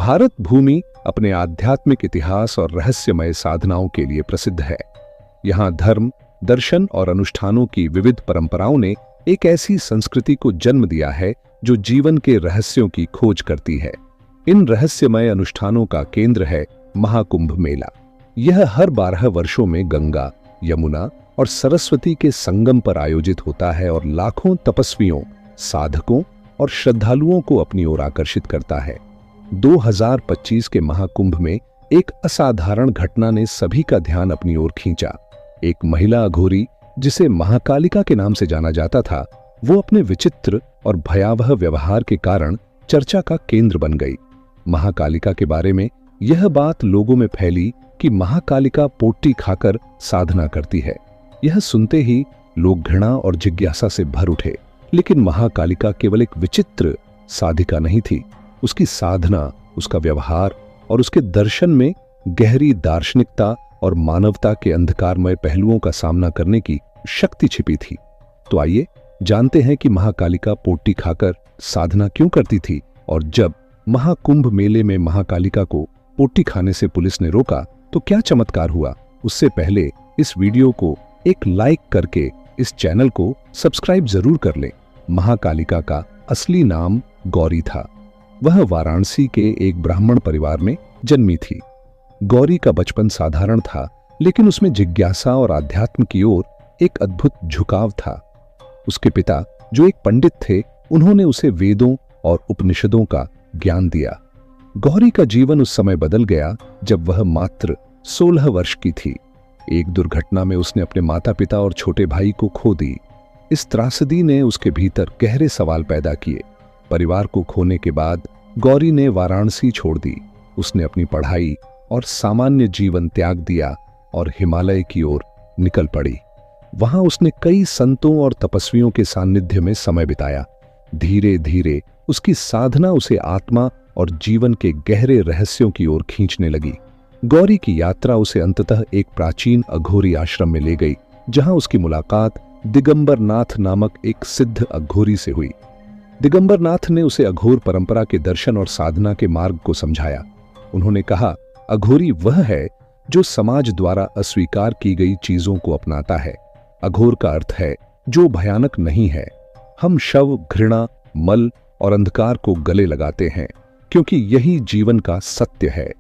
भारत भूमि अपने आध्यात्मिक इतिहास और रहस्यमय साधनाओं के लिए प्रसिद्ध है। यहाँ धर्म, दर्शन और अनुष्ठानों की विविध परंपराओं ने एक ऐसी संस्कृति को जन्म दिया है जो जीवन के रहस्यों की खोज करती है। इन रहस्यमय अनुष्ठानों का केंद्र है महाकुंभ मेला। यह हर 12 वर्षों में गंगा, यमुना और सरस्वती के संगम पर आयोजित होता है और लाखों तपस्वियों, साधकों और श्रद्धालुओं को अपनी ओर आकर्षित करता है। 2025 के महाकुंभ में एक असाधारण घटना ने सभी का ध्यान अपनी ओर खींचा। एक महिला अघोरी, जिसे महाकालिका के नाम से जाना जाता था, वो अपने विचित्र और भयावह व्यवहार के कारण चर्चा का केंद्र बन गई। महाकालिका के बारे में यह बात लोगों में फैली कि महाकालिका पोटी खाकर साधना करती है। यह सुनते ही लोग घृणा और जिज्ञासा से भर उठे। लेकिन महाकालिका केवल एक विचित्र साधिका नहीं थी। उसकी साधना, उसका व्यवहार और उसके दर्शन में गहरी दार्शनिकता और मानवता के अंधकारमय पहलुओं का सामना करने की शक्ति छिपी थी। तो आइए जानते हैं कि महाकालिका पोटी खाकर साधना क्यों करती थी, और जब महाकुंभ मेले में महाकालिका को पोटी खाने से पुलिस ने रोका तो क्या चमत्कार हुआ। उससे पहले इस वीडियो को एक लाइक करके इस चैनल को सब्सक्राइब जरूर कर लें। महाकालिका का असली नाम गौरी था। वह वाराणसी के एक ब्राह्मण परिवार में जन्मी थी। गौरी का बचपन साधारण था, लेकिन उसमें जिज्ञासा और अध्यात्म की ओर एक अद्भुत झुकाव था। उसके पिता, जो एक पंडित थे, उन्होंने उसे वेदों और उपनिषदों का ज्ञान दिया। गौरी का जीवन उस समय बदल गया जब वह मात्र 16 वर्ष की थी। एक दुर्घटना में उसने अपने माता पिता और छोटे भाई को खो दी। इस त्रासदी ने उसके भीतर गहरे सवाल पैदा किए। परिवार को खोने के बाद गौरी ने वाराणसी छोड़ दी। उसने अपनी पढ़ाई और सामान्य जीवन त्याग दिया और हिमालय की ओर निकल पड़ी। वहां उसने कई संतों और तपस्वियों के सानिध्य में समय बिताया। धीरे धीरे उसकी साधना उसे आत्मा और जीवन के गहरे रहस्यों की ओर खींचने लगी। गौरी की यात्रा उसे अंततः एक प्राचीन अघोरी आश्रम में ले गई, जहां उसकी मुलाकात दिगंबर नाथ नामक एक सिद्ध अघोरी से हुई। दिगंबर नाथ ने उसे अघोर परंपरा के दर्शन और साधना के मार्ग को समझाया। उन्होंने कहा, अघोरी वह है जो समाज द्वारा अस्वीकार की गई चीजों को अपनाता है। अघोर का अर्थ है जो भयानक नहीं है। हम शव, घृणा, मल और अंधकार को गले लगाते हैं, क्योंकि यही जीवन का सत्य है।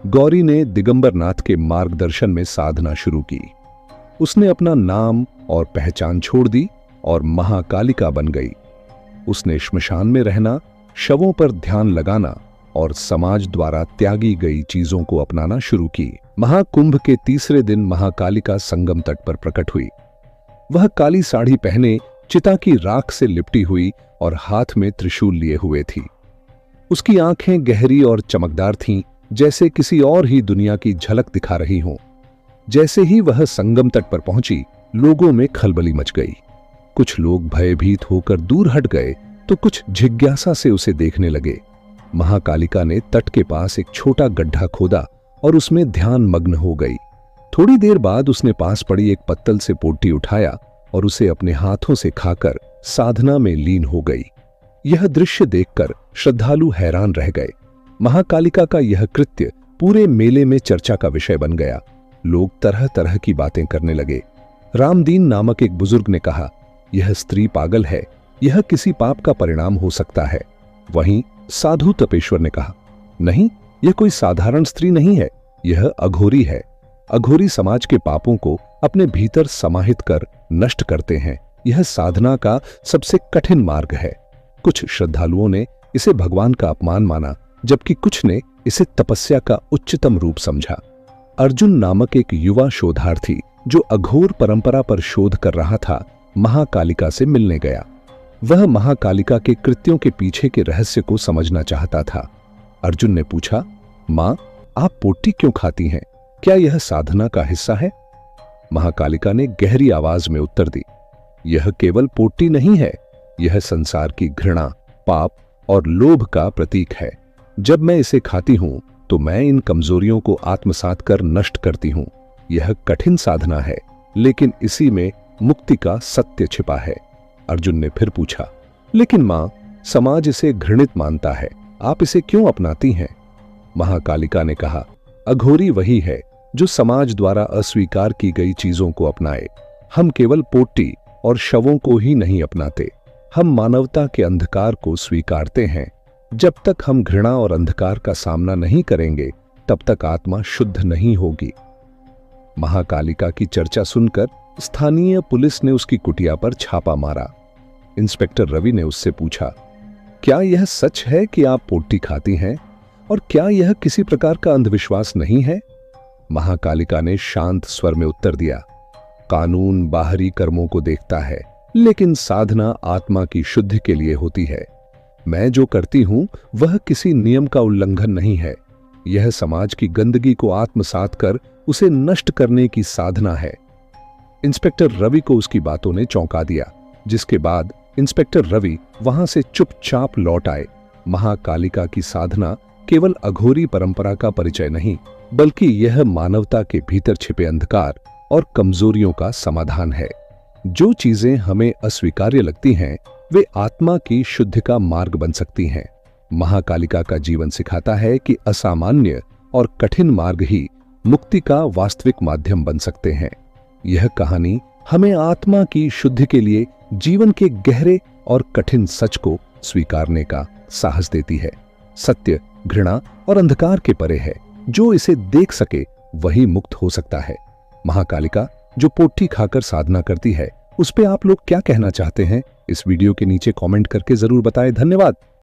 गौरी ने दिगंबर नाथ के मार्गदर्शन में साधना शुरू की। उसने अपना नाम और पहचान छोड़ दी और महाकालिका बन गई। उसने श्मशान में रहना, शवों पर ध्यान लगाना और समाज द्वारा त्यागी गई चीजों को अपनाना शुरू की। महाकुंभ के तीसरे दिन महाकालिका संगम तट पर प्रकट हुई। वह काली साड़ी पहने, चिता की राख से लिपटी हुई और हाथ में त्रिशूल लिए हुए थी। उसकी आंखें गहरी और चमकदार थीं, जैसे किसी और ही दुनिया की झलक दिखा रही हों। जैसे ही वह संगम तट पर पहुंची, लोगों में खलबली मच गई। कुछ लोग भयभीत होकर दूर हट गए तो कुछ जिज्ञासा से उसे देखने लगे। महाकालिका ने तट के पास एक छोटा गड्ढा खोदा और उसमें ध्यान मग्न हो गई। थोड़ी देर बाद उसने पास पड़ी एक पत्तल से पोटी उठाया और उसे अपने हाथों से खाकर साधना में लीन हो गई। यह दृश्य देखकर श्रद्धालु हैरान रह गए। महाकालिका का यह कृत्य पूरे मेले में चर्चा का विषय बन गया। लोग तरह तरह की बातें करने लगे। रामदीन नामक एक बुजुर्ग ने कहा, यह स्त्री पागल है, यह किसी पाप का परिणाम हो सकता है। वहीं साधु तपेश्वर ने कहा, नहीं, यह कोई साधारण स्त्री नहीं है, यह अघोरी है। अघोरी समाज के पापों को अपने भीतर समाहित कर नष्ट करते हैं। यह साधना का सबसे कठिन मार्ग है। कुछ श्रद्धालुओं ने इसे भगवान का अपमान माना, जबकि कुछ ने इसे तपस्या का उच्चतम रूप समझा। अर्जुन नामक एक युवा शोधार्थी, जो अघोर परंपरा पर शोध कर रहा था, महाकालिका से मिलने गया। वह महाकालिका के कृत्यों के पीछे के रहस्य को समझना चाहता था। अर्जुन ने पूछा, मां, आप पोटी क्यों खाती हैं? क्या यह साधना का हिस्सा है? महाकालिका ने गहरी आवाज में उत्तर दी, यह केवल पोटी नहीं है, यह संसार की घृणा, पाप और लोभ का प्रतीक है। जब मैं इसे खाती हूं तो मैं इन कमजोरियों को आत्मसात कर नष्ट करती हूं। यह कठिन साधना है, लेकिन इसी में मुक्ति का सत्य छिपा है। अर्जुन ने फिर पूछा, लेकिन मां, समाज इसे घृणित मानता है, आप इसे क्यों अपनाती हैं? महाकालिका ने कहा, अघोरी वही है जो समाज द्वारा अस्वीकार की गई चीजों को अपनाए। हम केवल पोट्टी और शवों को ही नहीं अपनाते, हम मानवता के अंधकार को स्वीकारते हैं। जब तक हम घृणा और अंधकार का सामना नहीं करेंगे, तब तक आत्मा शुद्ध नहीं होगी। महाकालिका की चर्चा सुनकर स्थानीय पुलिस ने उसकी कुटिया पर छापा मारा। इंस्पेक्टर रवि ने उससे पूछा, क्या यह सच है कि आप पोट्टी खाती हैं और क्या यह किसी प्रकार का अंधविश्वास नहीं है? महाकालिका ने शांत स्वर में उत्तर दिया, कानून बाहरी कर्मों को देखता है, लेकिन साधना आत्मा की शुद्धि के लिए होती है। मैं जो करती हूं वह किसी नियम का उल्लंघन नहीं है। यह समाज की गंदगी को आत्मसात कर उसे नष्ट करने की साधना है। इंस्पेक्टर रवि को उसकी बातों ने चौंका दिया, जिसके बाद इंस्पेक्टर रवि वहां से चुपचाप लौट आए। महाकालिका की साधना केवल अघोरी परंपरा का परिचय नहीं, बल्कि यह मानवता के भीतर छिपे अंधकार और कमजोरियों का समाधान है। जो चीजें हमें अस्वीकार्य लगती हैं, वे आत्मा की शुद्धि का मार्ग बन सकती हैं। महाकालिका का जीवन सिखाता है कि असामान्य और कठिन मार्ग ही मुक्ति का वास्तविक माध्यम बन सकते हैं। यह कहानी हमें आत्मा की शुद्धि के लिए जीवन के गहरे और कठिन सच को स्वीकारने का साहस देती है। सत्य घृणा और अंधकार के परे है। जो इसे देख सके वही मुक्त हो सकता है। महाकालिका जो पोट्टी खाकर साधना करती है, उस पे आप लोग क्या कहना चाहते हैं? इस वीडियो के नीचे कमेंट करके जरूर बताएं। धन्यवाद।